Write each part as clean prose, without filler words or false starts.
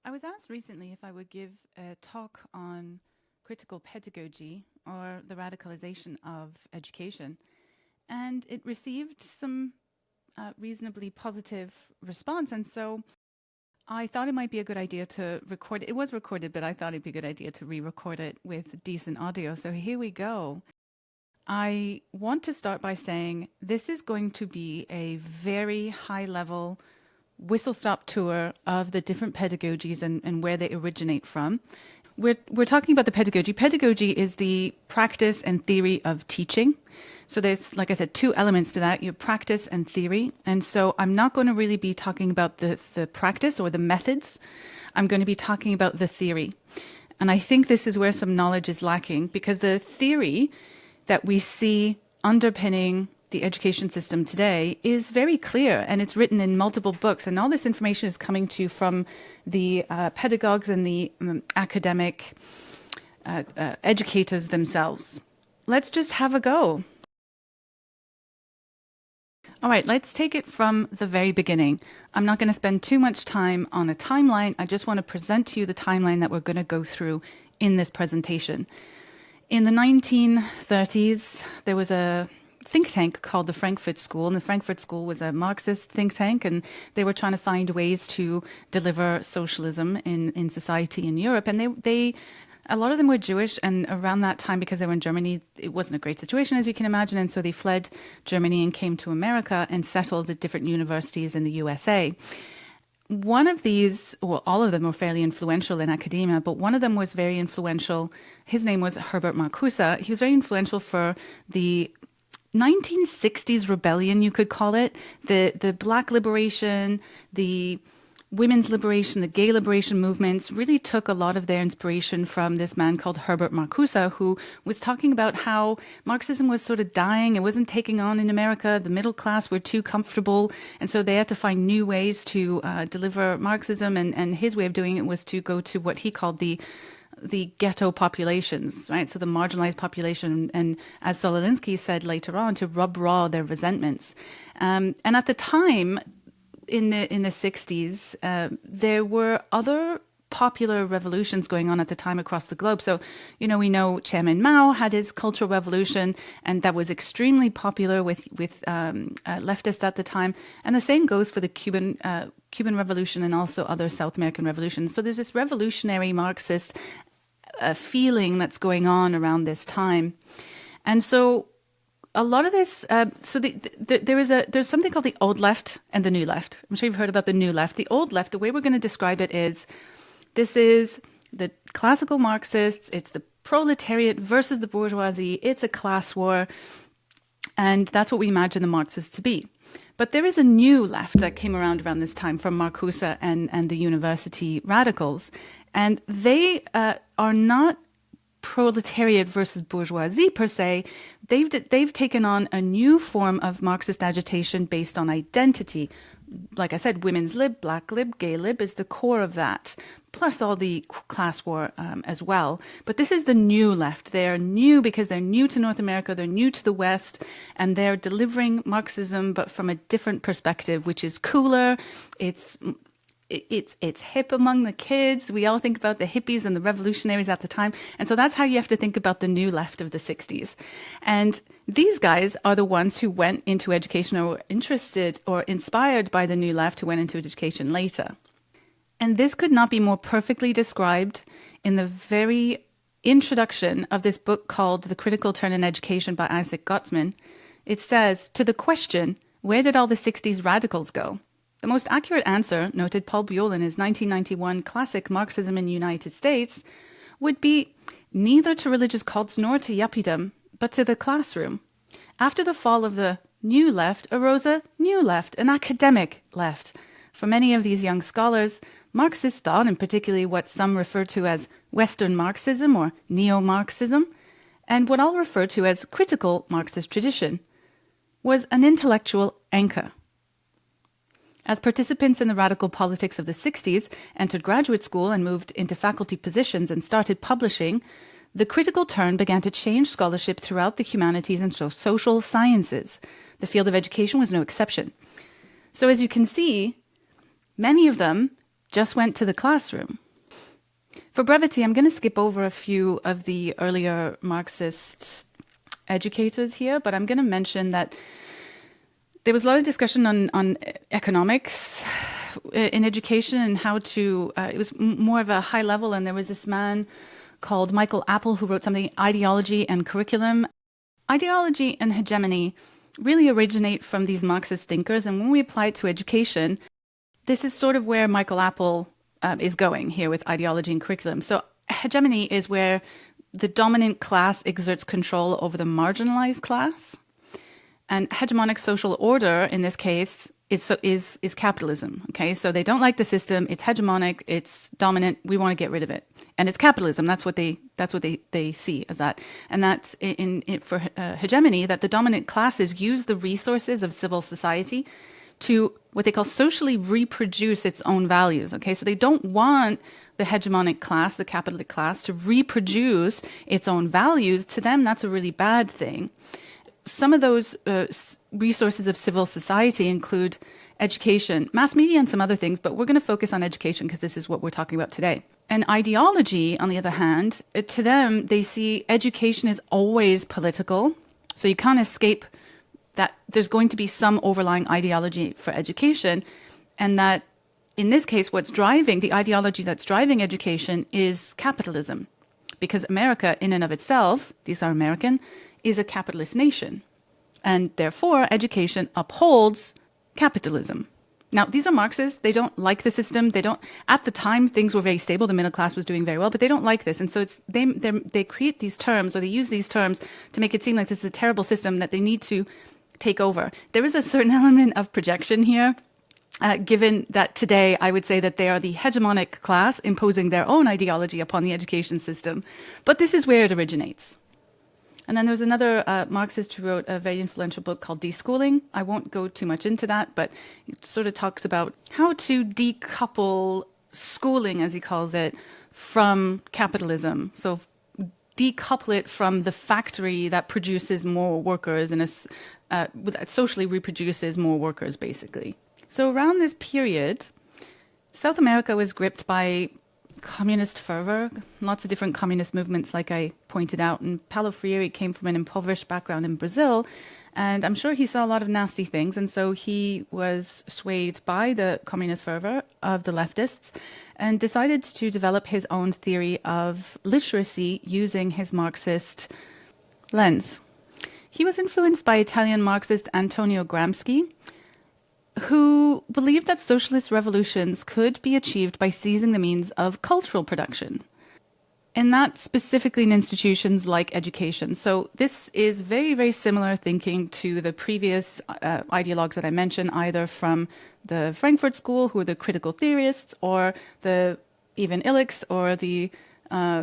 I was asked recently if I would give a talk on critical pedagogy or the radicalization of education, and it received some reasonably positive response. And so I thought it might be a good idea to record it. It was recorded, but I thought it'd be a good idea to re-record it with decent audio. So here we go. I want to start by saying this is going to be a very high level whistle-stop tour of the different pedagogies and where they originate from. We're talking about the pedagogy. Pedagogy is the practice and theory of teaching. So there's, like I said, two elements to that. You have practice and theory. And so I'm not going to really be talking about the practice or the methods. I'm going to be talking about the theory. And I think this is where some knowledge is lacking, because the theory that we see underpinning the education system today is very clear, and it's written in multiple books, and all this information is coming to you from the pedagogues and the academic educators themselves. Let's just have a go. All right, let's take it from the very beginning. I'm not going to spend too much time on a timeline. I just want to present to you the timeline that we're going to go through in this presentation. In the 1930s, there was a think tank called the Frankfurt School, and the Frankfurt School was a Marxist think tank, and they were trying to find ways to deliver socialism in society in Europe. And they a lot of them were Jewish, and around that time, because they were in Germany, it wasn't a great situation, as you can imagine, and so they fled Germany and came to America and settled at different universities in the USA. One of these, well, all of them were fairly influential in academia, but one of them was very influential. His name was Herbert Marcuse. He was very influential for the 1960s rebellion, you could call it, the black liberation, the women's liberation, the gay liberation movements really took a lot of their inspiration from this man called Herbert Marcuse, who was talking about how Marxism was sort of dying. It wasn't taking on in America. The middle class were too comfortable, and so they had to find new ways to deliver Marxism, and his way of doing it was to go to what he called the ghetto populations, right? So the marginalized population, and as Solinsky said later on, to rub raw their resentments. And at the time, in the 60s, there were other popular revolutions going on at the time across the globe. So, we know Chairman Mao had his Cultural Revolution, and that was extremely popular with leftists at the time. And the same goes for the Cuban Revolution and also other South American revolutions. So there's this revolutionary Marxist feeling that's going on around this time. And so a lot of this, there's something called the old left and the new left. I'm sure you've heard about the new left. The old left, the way we're going to describe it is, this is the classical Marxists, it's the proletariat versus the bourgeoisie, it's a class war, and that's what we imagine the Marxists to be. But there is a new left that came around this time from Marcuse and the university radicals, and they are not proletariat versus bourgeoisie per se. They've taken on a new form of Marxist agitation based on identity. Like I said, women's lib, black lib, gay lib is the core of that, plus all the class war as well. But this is the new left. They're new because they're new to North America, they're new to the West, and they're delivering Marxism, but from a different perspective, which is cooler. It's hip among the kids. We all think about the hippies and the revolutionaries at the time. And so that's how you have to think about the new left of the 60s. And these guys are the ones who went into education or were interested or inspired by the new left, who went into education later. And this could not be more perfectly described in the very introduction of this book called The Critical Turn in Education by Isaac Gottman. It says, to the question, where did all the 60s radicals go? The most accurate answer, noted Paul Buell in his 1991 classic Marxism in the United States, would be neither to religious cults nor to yuppiedom, but to the classroom. After the fall of the new left arose a new left, an academic left. For many of these young scholars, Marxist thought, and particularly what some refer to as Western Marxism or neo-Marxism, and what I'll refer to as critical Marxist tradition, was an intellectual anchor. As participants in the radical politics of the 60s entered graduate school and moved into faculty positions and started publishing, the critical turn began to change scholarship throughout the humanities and social sciences. The field of education was no exception. So as you can see, many of them just went to the classroom. For brevity, I'm going to skip over a few of the earlier Marxist educators here, but I'm going to mention that there was a lot of discussion on economics in education and how to, it was more of a high level, and there was this man called Michael Apple who wrote something, Ideology and Curriculum. Ideology and hegemony really originate from these Marxist thinkers, and when we apply it to education, this is sort of where Michael Apple is going here with ideology and curriculum. So hegemony is where the dominant class exerts control over the marginalized class. And hegemonic social order, in this case, is capitalism. Okay, so they don't like the system. It's hegemonic. It's dominant. We want to get rid of it, and it's capitalism. That's what they see as that. And that's for hegemony, that the dominant classes use the resources of civil society to what they call socially reproduce its own values. Okay, so they don't want the hegemonic class, the capitalist class, to reproduce its own values. To them, that's a really bad thing. Some of those resources of civil society include education, mass media, and some other things, but we're going to focus on education because this is what we're talking about today. And ideology, on the other hand, to them, they see education is always political. So you can't escape that there's going to be some overlying ideology for education, and that in this case, what's driving the ideology that's driving education is capitalism, because America in and of itself, these are American, is a capitalist nation, and therefore education upholds capitalism. Now, these are Marxists. They don't like the system. They don't. At the time, things were very stable. The middle class was doing very well, but they don't like this, and so it's they create these terms, or they use these terms to make it seem like this is a terrible system that they need to take over. There is a certain element of projection here, given that today I would say that they are the hegemonic class imposing their own ideology upon the education system, but this is where it originates. And then there was another Marxist who wrote a very influential book called Deschooling. I won't go too much into that, but it sort of talks about how to decouple schooling, as he calls it, from capitalism. So decouple it from the factory that produces more workers and that socially reproduces more workers, basically. So around this period, South America was gripped by communist fervor, lots of different communist movements, like I pointed out. And Paulo Freire came from an impoverished background in Brazil, and I'm sure he saw a lot of nasty things. And so he was swayed by the communist fervor of the leftists and decided to develop his own theory of literacy using his Marxist lens. He was influenced by Italian Marxist Antonio Gramsci, who believed that socialist revolutions could be achieved by seizing the means of cultural production, and that specifically in institutions like education. So this is very, very similar thinking to the previous ideologues that I mentioned, either from the Frankfurt school, who are the critical theorists, or the Ivan Illichs, or the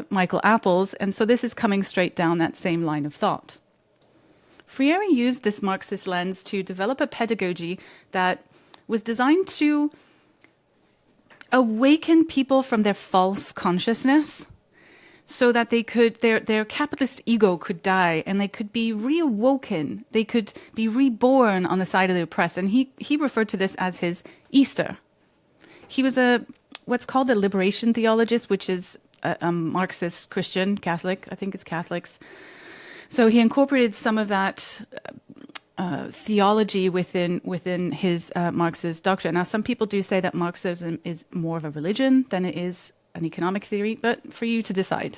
Michael Apples. And so this is coming straight down that same line of thought. Freire used this Marxist lens to develop a pedagogy that was designed to awaken people from their false consciousness so that they could, their capitalist ego could die and they could be reawoken. They could be reborn on the side of the oppressed. And he referred to this as his Easter. He was what's called a liberation theologist, which is a Marxist Christian, Catholic, I think it's Catholics. So he incorporated some of that theology within his Marxist doctrine. Now, some people do say that Marxism is more of a religion than it is an economic theory, but for you to decide.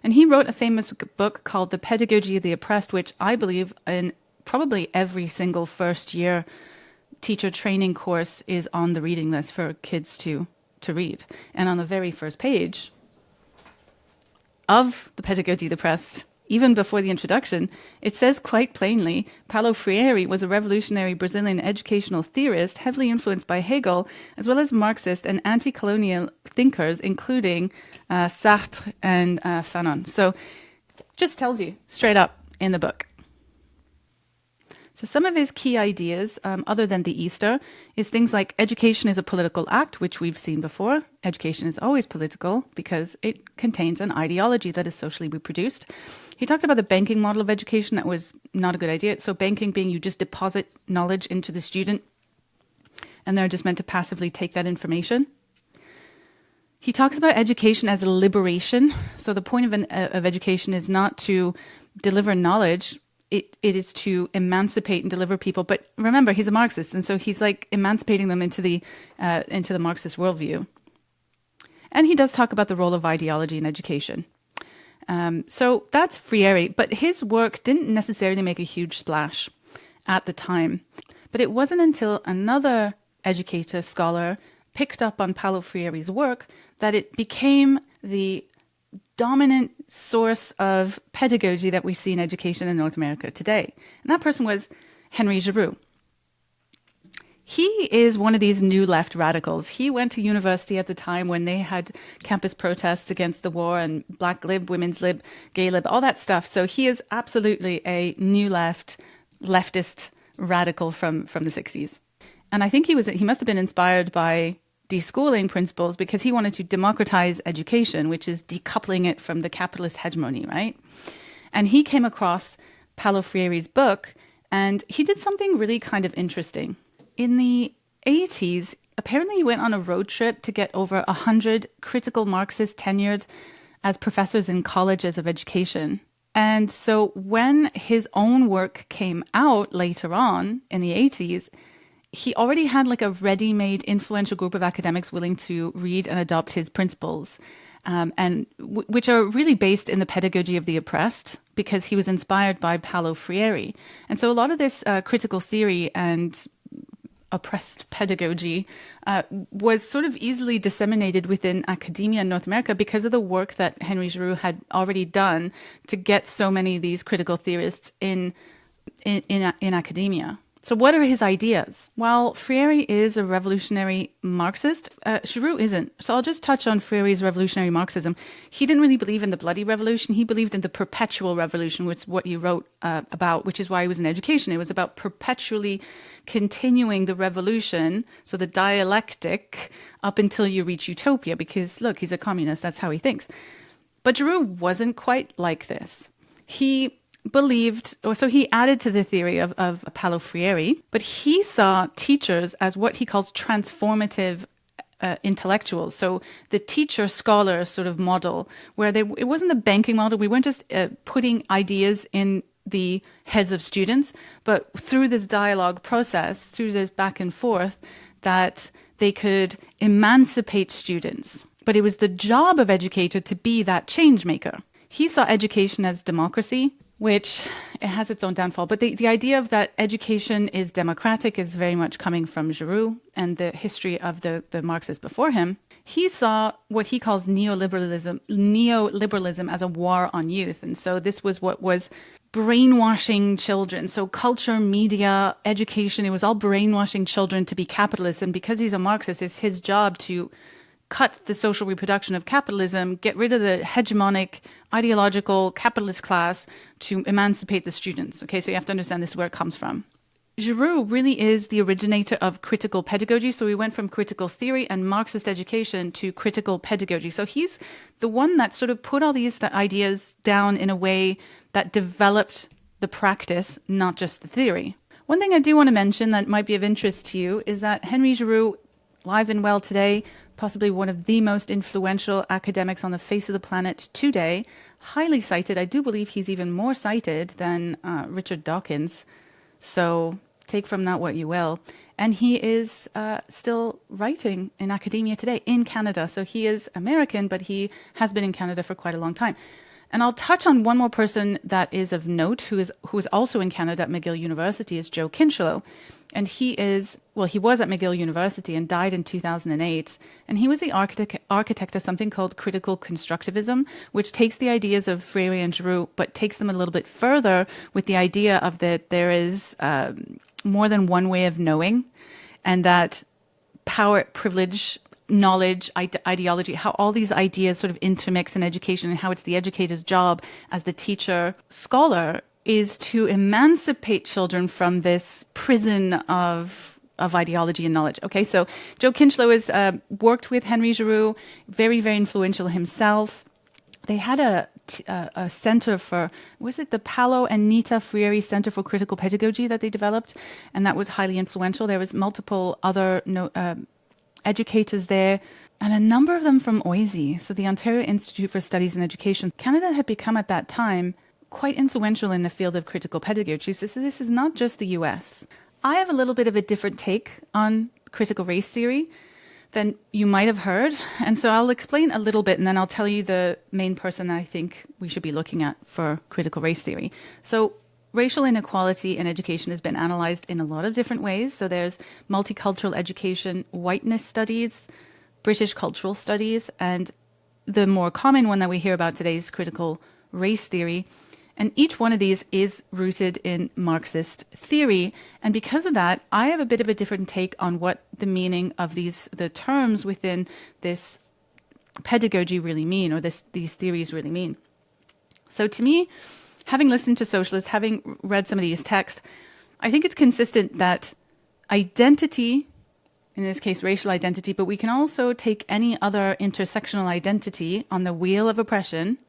And he wrote a famous book called The Pedagogy of the Oppressed, which I believe in probably every single first-year teacher training course is on the reading list for kids to read. And on the very first page of The Pedagogy of the Oppressed, even before the introduction, it says quite plainly, Paulo Freire was a revolutionary Brazilian educational theorist heavily influenced by Hegel, as well as Marxist and anti-colonial thinkers, including Sartre and Fanon. So just tells you straight up in the book. So some of his key ideas, other than the Easter, is things like education is a political act, which we've seen before. Education is always political because it contains an ideology that is socially reproduced. He talked about the banking model of education. That was not a good idea. So banking being you just deposit knowledge into the student and they're just meant to passively take that information. He talks about education as a liberation. So the point of education is not to deliver knowledge. It is to emancipate and deliver people. But remember, he's a Marxist, and so he's like emancipating them into the Marxist worldview. And he does talk about the role of ideology in education. So that's Freire, but his work didn't necessarily make a huge splash at the time. But it wasn't until another educator, scholar, picked up on Paulo Freire's work that it became the dominant source of pedagogy that we see in education in North America today. And that person was Henry Giroux. He is one of these new left radicals. He went to university at the time when they had campus protests against the war and black lib, women's lib, gay lib, all that stuff. So he is absolutely a new leftist radical from the 60s. And I think he must have been inspired by deschooling principles because he wanted to democratize education, which is decoupling it from the capitalist hegemony, right? And he came across Paulo Freire's book, and he did something really kind of interesting. In the 80s, apparently he went on a road trip to get over 100 critical Marxists tenured as professors in colleges of education. And so when his own work came out later on in the 80s, he already had like a ready-made influential group of academics willing to read and adopt his principles, which are really based in the pedagogy of the oppressed, because he was inspired by Paulo Freire. And so a lot of this critical theory and oppressed pedagogy was sort of easily disseminated within academia in North America because of the work that Henry Giroux had already done to get so many of these critical theorists in academia. So what are his ideas? Well, Freire is a revolutionary Marxist. Giroux isn't. So I'll just touch on Freire's revolutionary Marxism. He didn't really believe in the bloody revolution. He believed in the perpetual revolution, which is what he wrote about, which is why he was in education. It was about perpetually continuing the revolution, so the dialectic, up until you reach utopia, because look, he's a communist. That's how he thinks. But Giroux wasn't quite like this. He believed, or so he added to the theory of Paulo Freire, but he saw teachers as what he calls transformative intellectuals. So the teacher-scholar sort of model, where it wasn't the banking model. We weren't just putting ideas in the heads of students, but through this dialogue process, through this back and forth, that they could emancipate students. But it was the job of educator to be that change maker. He saw education as democracy, which it has its own downfall. But the idea of that education is democratic is very much coming from Giroux and the history of the Marxists before him. He saw what he calls neoliberalism as a war on youth. And so this was what was brainwashing children. So culture, media, education, it was all brainwashing children to be capitalists. And because he's a Marxist, it's his job to cut the social reproduction of capitalism, get rid of the hegemonic, ideological capitalist class to emancipate the students. Okay, so you have to understand this is where it comes from. Giroux really is the originator of critical pedagogy. So we went from critical theory and Marxist education to critical pedagogy. So he's the one that sort of put all these ideas down in a way that developed the practice, not just the theory. One thing I do want to mention that might be of interest to you is that Henry Giroux, alive and well today, possibly one of the most influential academics on the face of the planet today, highly cited. I do believe he's even more cited than Richard Dawkins. So take from that what you will. And he is still writing in academia today in Canada. So he is American, but he has been in Canada for quite a long time. And I'll touch on one more person that is of note, who is also in Canada at McGill University, is Joe Kincheloe. And he was at McGill University and died in 2008. And he was the architect of something called critical constructivism, which takes the ideas of Freire and Giroux, but takes them a little bit further with the idea of that there is more than one way of knowing, and that power, privilege, knowledge, ideology, how all these ideas sort of intermix in education, and how it's the educator's job as the teacher scholar is to emancipate children from this prison of ideology and knowledge. Okay, so Joe Kincheloe has worked with Henry Giroux, very, very influential himself. They had a center for, was it the Paulo and Nita Freire Center for Critical Pedagogy that they developed? And that was highly influential. There was multiple other educators there. and a number of them from OISE, so the Ontario Institute for Studies in Education. Canada had become at that time quite influential in the field of critical pedagogy. So this is not just the US. I have a little bit of a different take on critical race theory than you might have heard. And so I'll explain a little bit and then I'll tell you the main person that I think we should be looking at for critical race theory. So racial inequality in education has been analyzed in a lot of different ways. So there's multicultural education, whiteness studies, British cultural studies, and the more common one that we hear about today is critical race theory. And each one of these is rooted in Marxist theory. And because of that, I have a bit of a different take on what the meaning of the terms within this pedagogy really mean, or these theories really mean. So to me, having listened to socialists, having read some of these texts, I think it's consistent that identity, in this case, racial identity, but we can also take any other intersectional identity on the wheel of oppression,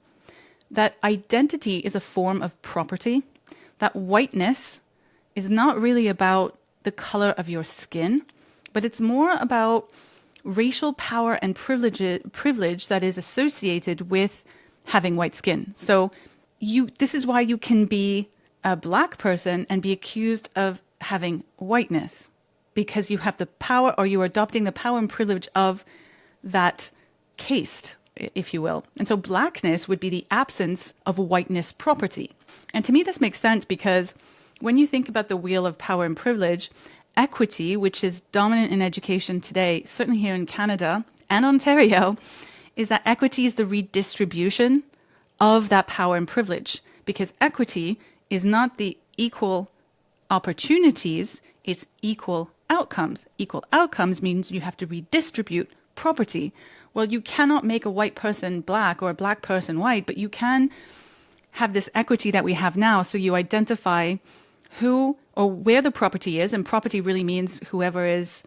that identity is a form of property, that whiteness is not really about the color of your skin, but it's more about racial power and privilege that is associated with having white skin. So this is why you can be a black person and be accused of having whiteness, because you have the power, or you're adopting the power and privilege of that caste, if you will. And so blackness would be the absence of whiteness property. And to me, this makes sense because when you think about the wheel of power and privilege, equity, which is dominant in education today, certainly here in Canada and Ontario, is that equity is the redistribution of that power and privilege, because equity is not the equal opportunities, it's equal outcomes. Equal outcomes means you have to redistribute property. Well, you cannot make a white person black or a black person white, but you can have this equity that we have now. So you identify who or where the property is, and property really means whoever is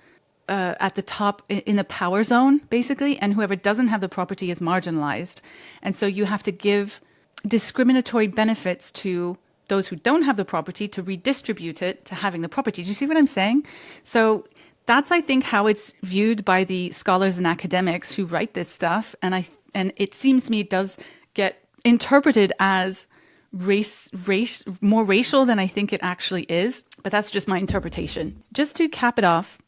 at the top in the power zone, basically, and whoever doesn't have the property is marginalized. And so you have to give discriminatory benefits to those who don't have the property to redistribute it to having the property. Do you see what I'm saying? So that's, I think, how it's viewed by the scholars and academics who write this stuff. And it seems to me it does get interpreted as race more racial than I think it actually is. But that's just my interpretation. Just to cap it off,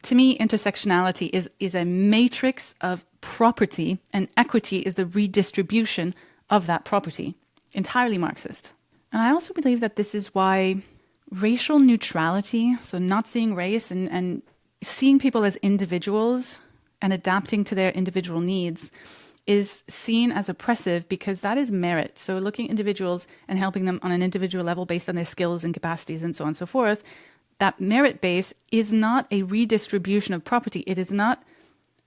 to me, intersectionality is a matrix of property, and equity is the redistribution of that property. Entirely Marxist. And I also believe that this is why racial neutrality, so not seeing race and seeing people as individuals and adapting to their individual needs, is seen as oppressive, because that is merit. So looking at individuals and helping them on an individual level based on their skills and capacities and so on and so forth, that merit base is not a redistribution of property. It is not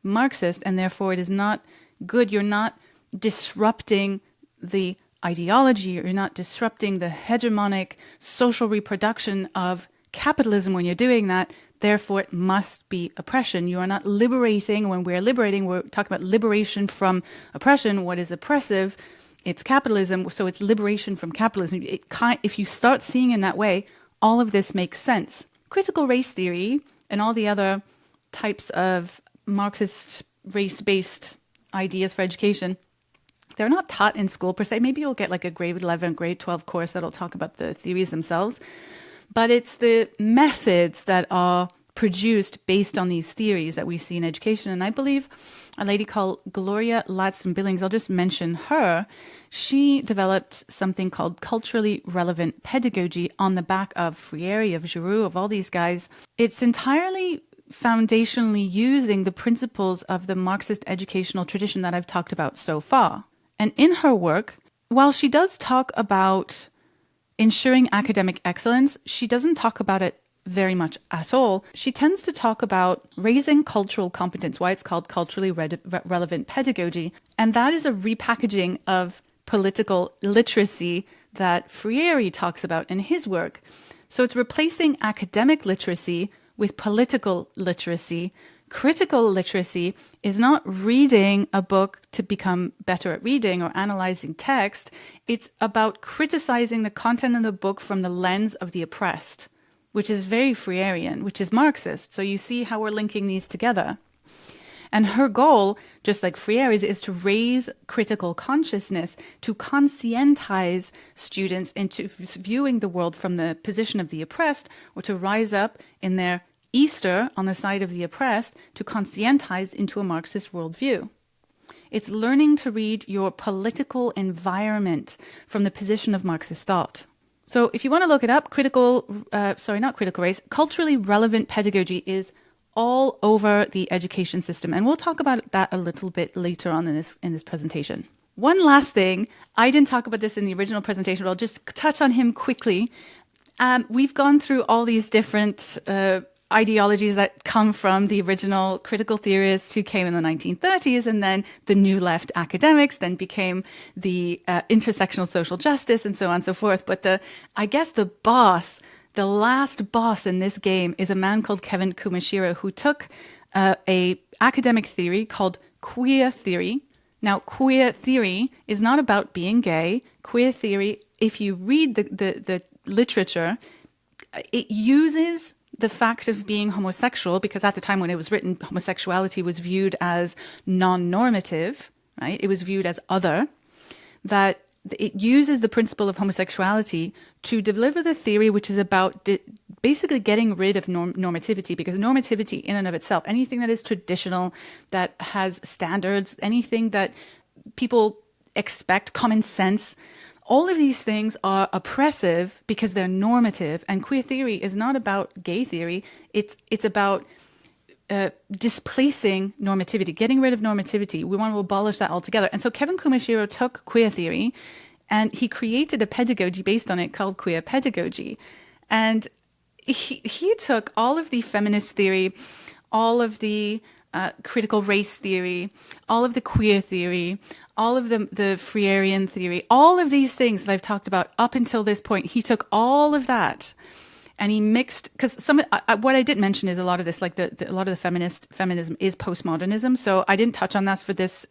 Marxist, and therefore it is not good. You're not disrupting the ideology, you're not disrupting the hegemonic social reproduction of capitalism when you're doing that. Therefore, it must be oppression. You are not liberating. When we're liberating, we're talking about liberation from oppression. What is oppressive? It's capitalism. So it's liberation from capitalism. If you start seeing in that way, all of this makes sense. Critical race theory and all the other types of Marxist race-based ideas for education, they're not taught in school per se. Maybe you'll get like a grade 11, grade 12 course that'll talk about the theories themselves. But it's the methods that are produced based on these theories that we see in education. And I believe a lady called Gloria Ladson-Billings, I'll just mention her, she developed something called culturally relevant pedagogy on the back of Freire, of Giroux, of all these guys. It's entirely foundationally using the principles of the Marxist educational tradition that I've talked about so far. And in her work, while she does talk about ensuring academic excellence, she doesn't talk about it very much at all. She tends to talk about raising cultural competence, why it's called culturally relevant pedagogy. And that is a repackaging of political literacy that Freire talks about in his work. So it's replacing academic literacy with political literacy. Critical literacy is not reading a book to become better at reading or analyzing text. It's about criticizing the content of the book from the lens of the oppressed, which is very Freirean, which is Marxist. So you see how we're linking these together. And her goal, just like Freire's, is to raise critical consciousness, to conscientize students into viewing the world from the position of the oppressed, or to rise up in their Easter on the side of the oppressed, to conscientize into a Marxist worldview. It's learning to read your political environment from the position of Marxist thought. So if you want to look it up, culturally relevant pedagogy is all over the education system. And we'll talk about that a little bit later on in this presentation. One last thing, I didn't talk about this in the original presentation, but I'll just touch on him quickly. We've gone through all these different ideologies that come from the original critical theorists who came in the 1930s, and then the new left academics, then became the intersectional social justice, and so on and so forth. But the last boss in this game is a man called Kevin Kumashiro, who took a academic theory called queer theory. Now, queer theory is not about being gay. Queer theory, if you read the literature, it uses the fact of being homosexual, because at the time when it was written, homosexuality was viewed as non-normative, right? It was viewed as other, that it uses the principle of homosexuality to deliver the theory which is about basically getting rid of normativity, because normativity in and of itself, anything that is traditional, that has standards, anything that people expect, common sense, all of these things are oppressive because they're normative. And queer theory is not about gay theory. It's about displacing normativity, getting rid of normativity. We want to abolish that altogether. And so Kevin Kumashiro took queer theory and he created a pedagogy based on it called queer pedagogy. And he took all of the feminist theory, all of the critical race theory, all of the queer theory, all of the Freirean theory, all of these things that I've talked about up until this point, he took all of that and he mixed, because what I didn't mention is a lot of this, like a lot of the feminism is postmodernism. So I didn't touch on that for this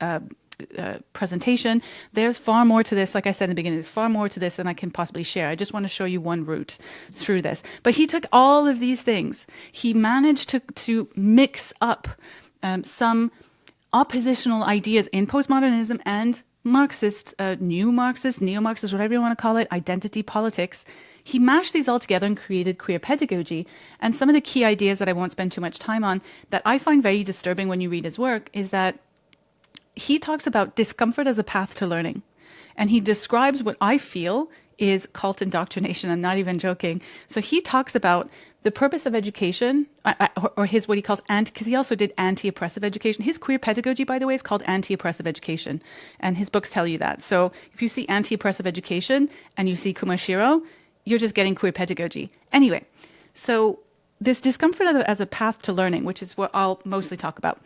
presentation. There's far more to this. Like I said in the beginning, there's far more to this than I can possibly share. I just want to show you one route through this. But he took all of these things. He managed to mix up some oppositional ideas in postmodernism and Marxist, neo-Marxist, whatever you want to call it, identity politics. He mashed these all together and created queer pedagogy. And some of the key ideas that I won't spend too much time on that I find very disturbing when you read his work is that he talks about discomfort as a path to learning. And he describes what I feel is cult indoctrination. I'm not even joking. So he talks about the purpose of education, or his what he calls because he also did anti-oppressive education. His queer pedagogy, by the way, is called anti-oppressive education. And his books tell you that. So if you see anti-oppressive education and you see Kumashiro, you're just getting queer pedagogy. Anyway, so this discomfort as a path to learning, which is what I'll mostly talk about,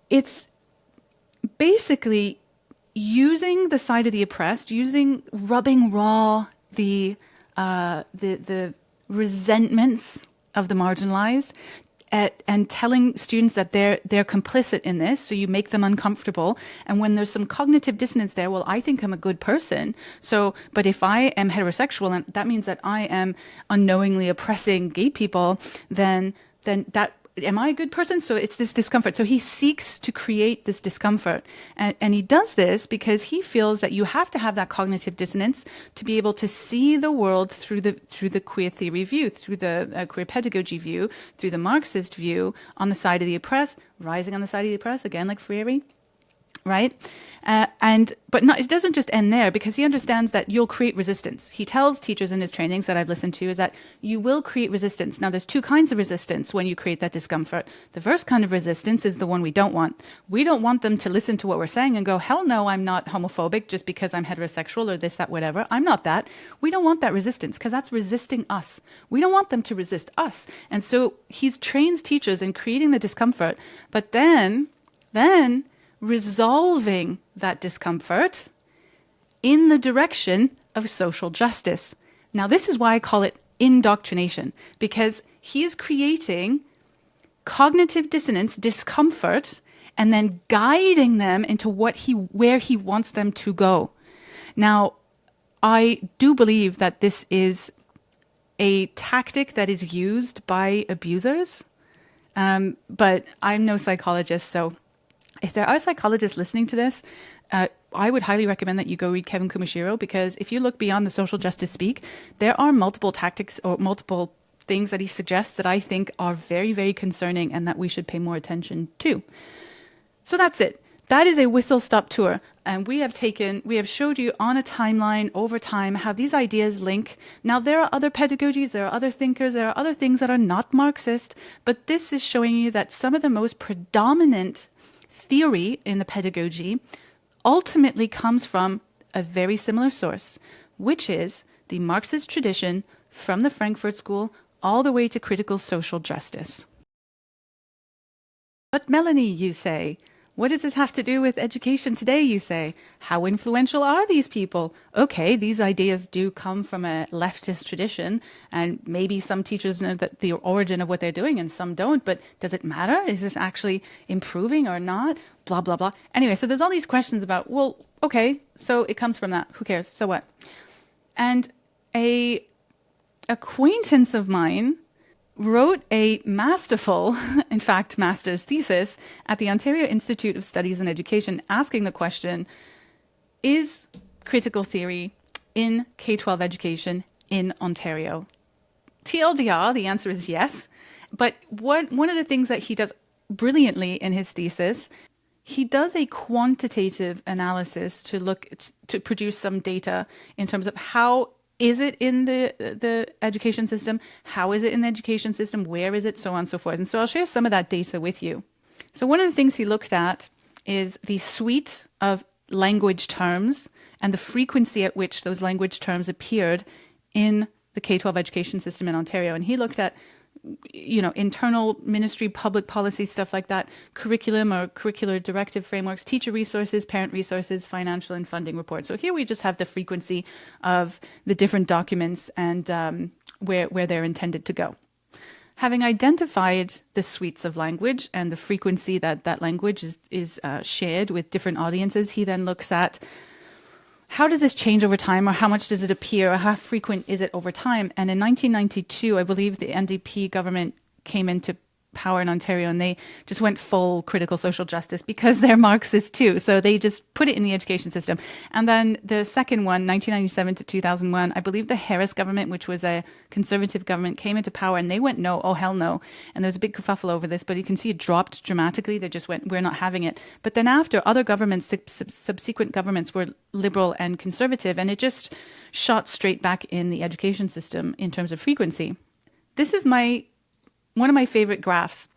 it's basically using the side of the oppressed, rubbing raw the resentments of the marginalized, and telling students that they're complicit in this, so you make them uncomfortable. And when there's some cognitive dissonance there, well, I think I'm a good person. So, but if I am heterosexual, and that means that I am unknowingly oppressing gay people, then that am I a good person? So it's this discomfort. So he seeks to create this discomfort. And he does this because he feels that you have to have that cognitive dissonance to be able to see the world through the queer theory view, through the queer pedagogy view, through the Marxist view, on the side of the oppressed, rising on the side of the oppressed, again, like Freire. Right? But it doesn't just end there, because he understands that you'll create resistance. He tells teachers in his trainings that I've listened to is that you will create resistance. Now, there's two kinds of resistance when you create that discomfort. The first kind of resistance is the one we don't want. We don't want them to listen to what we're saying and go, hell no, I'm not homophobic just because I'm heterosexual or this, that, whatever. I'm not that. We don't want that resistance, because that's resisting us. We don't want them to resist us. And so he trains teachers in creating the discomfort, but then resolving that discomfort in the direction of social justice. Now, this is why I call it indoctrination, because he is creating cognitive dissonance, discomfort, and then guiding them into where he wants them to go. Now, I do believe that this is a tactic that is used by abusers. But I'm no psychologist, so if there are psychologists listening to this, I would highly recommend that you go read Kevin Kumashiro, because if you look beyond the social justice speak, there are multiple tactics or multiple things that he suggests that I think are very, very concerning and that we should pay more attention to. So that's it. That is a whistle-stop tour. And we have showed you on a timeline over time how these ideas link. Now, there are other pedagogies, there are other thinkers, there are other things that are not Marxist, but this is showing you that some of the most predominant theory in the pedagogy ultimately comes from a very similar source, which is the Marxist tradition from the Frankfurt School all the way to critical social justice. But Melanie, you say, what does this have to do with education today, you say? How influential are these people? Okay, these ideas do come from a leftist tradition, and maybe some teachers know that the origin of what they're doing and some don't, but does it matter? Is this actually improving or not? Blah, blah, blah. Anyway, so there's all these questions about, well, okay, so it comes from that. Who cares? So what? And a acquaintance of mine wrote a masterful, in fact, master's thesis at the Ontario Institute of Studies in Education, asking the question, is critical theory in K-12 education in Ontario? TLDR, the answer is yes. But one of the things that he does brilliantly in his thesis, he does a quantitative analysis to produce some data in terms of how is it in the education system? How is it in the education system? Where is it? So on and so forth. And so I'll share some of that data with you. So one of the things he looked at is the suite of language terms and the frequency at which those language terms appeared in the K-12 education system in Ontario. And he looked at, internal ministry, public policy, stuff like that, curriculum or curricular directive frameworks, teacher resources, parent resources, financial and funding reports. So here we just have the frequency of the different documents and where they're intended to go. Having identified the suites of language and the frequency that language is shared with different audiences, he then looks at how does this change over time, or how much does it appear, or how frequent is it over time? And in 1992, I believe the NDP government came into power in Ontario, and they just went full critical social justice because they're Marxist too. So they just put it in the education system. And then the second one, 1997 to 2001, I believe the Harris government, which was a conservative government, came into power, and they went, no, oh hell no. And there's a big kerfuffle over this, but you can see it dropped dramatically. They just went, we're not having it. But then after, other governments, subsequent governments were liberal and conservative, and it just shot straight back in the education system in terms of frequency. This is one of my favorite graphs,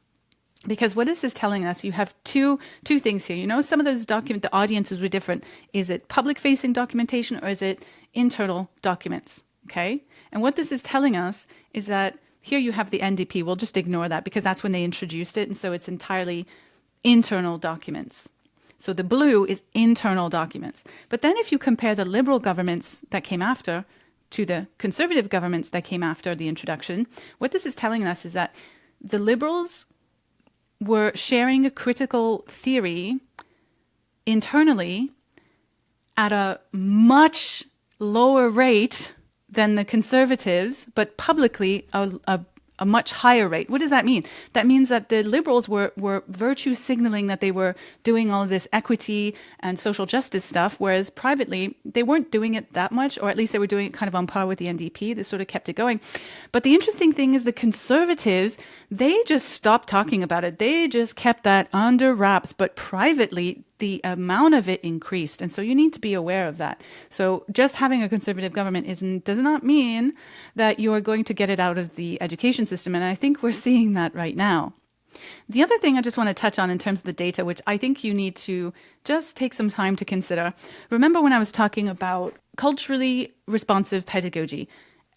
because what this is telling us, you have two things here. Some of those the audiences were different. Is it public-facing documentation or is it internal documents? Okay. And what this is telling us is that here you have the NDP. We'll just ignore that because that's when they introduced it. And so it's entirely internal documents. So the blue is internal documents. But then if you compare the liberal governments that came after to the conservative governments that came after the introduction, what this is telling us is that the liberals were sharing a critical theory internally at a much lower rate than the conservatives, but publicly a much higher rate. What does that mean? That means that the liberals were virtue signaling that they were doing all of this equity and social justice stuff, whereas privately they weren't doing it that much, or at least they were doing it kind of on par with the NDP. They sort of kept it going. But the interesting thing is the conservatives, they just stopped talking about it. They just kept that under wraps, but privately the amount of it increased. And so you need to be aware of that. So just having a conservative government does not mean that you are going to get it out of the education system. And I think we're seeing that right now. The other thing I just want to touch on in terms of the data, which I think you need to just take some time to consider. Remember when I was talking about culturally responsive pedagogy,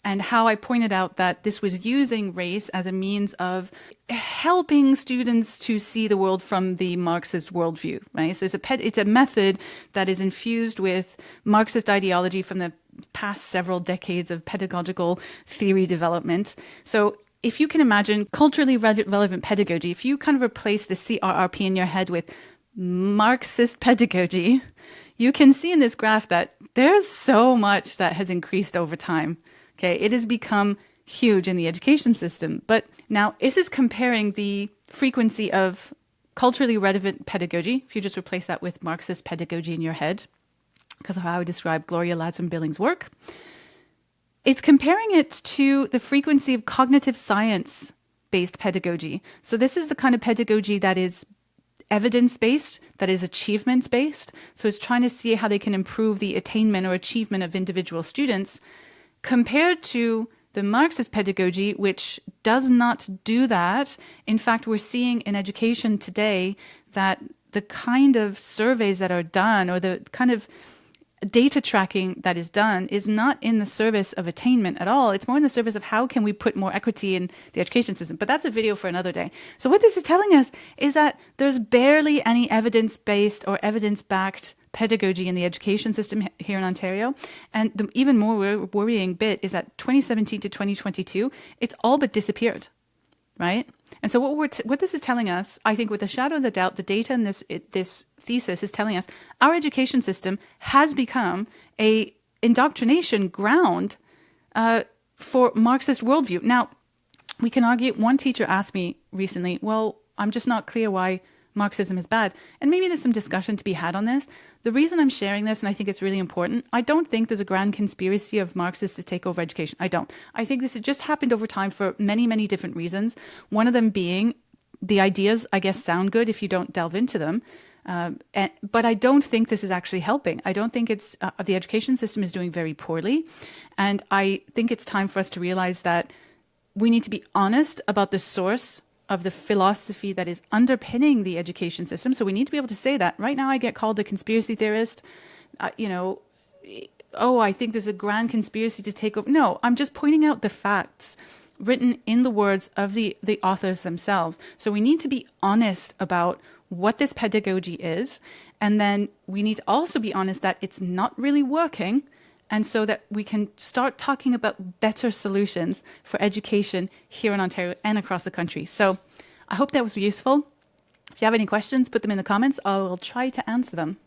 and how I pointed out that this was using race as a means of helping students to see the world from the Marxist worldview, right? So it's a method that is infused with Marxist ideology from the past several decades of pedagogical theory development. So if you can imagine culturally relevant pedagogy, if you kind of replace the CRRP in your head with Marxist pedagogy, you can see in this graph that there's so much that has increased over time. Okay, it has become huge in the education system. But now this is comparing the frequency of culturally relevant pedagogy, if you just replace that with Marxist pedagogy in your head, because of how I describe Gloria Ladson-Billings' work, it's comparing it to the frequency of cognitive science-based pedagogy. So this is the kind of pedagogy that is evidence-based, that is achievements-based. So it's trying to see how they can improve the attainment or achievement of individual students, compared to the Marxist pedagogy, which does not do that. In fact, we're seeing in education today that the kind of surveys that are done, or the kind of data tracking that is done, is not in the service of attainment at all. It's more in the service of how can we put more equity in the education system. But that's a video for another day. So what this is telling us is that there's barely any evidence-based or evidence-backed pedagogy in the education system here in Ontario. And the even more worrying bit is that 2017 to 2022, it's all but disappeared, right? And so what this is telling us, I think with a shadow of the doubt, the data in this thesis is telling us our education system has become a indoctrination ground for Marxist worldview. Now, we can argue, one teacher asked me recently, well, I'm just not clear why Marxism is bad. And maybe there's some discussion to be had on this. The reason I'm sharing this, and I think it's really important, I don't think there's a grand conspiracy of Marxists to take over education. I don't. I think this has just happened over time for many, many different reasons. One of them being the ideas, I guess, sound good if you don't delve into them. But I don't think this is actually helping. I don't think it's the education system is doing very poorly. And I think it's time for us to realize that we need to be honest about the source of the philosophy that is underpinning the education system. So we need to be able to say that. Right now I get called a conspiracy theorist. I think there's a grand conspiracy to take over. No, I'm just pointing out the facts written in the words of the authors themselves. So we need to be honest about what this pedagogy is. And then we need to also be honest that it's not really working. And so that we can start talking about better solutions for education here in Ontario and across the country. So I hope that was useful. If you have any questions, put them in the comments. I will try to answer them.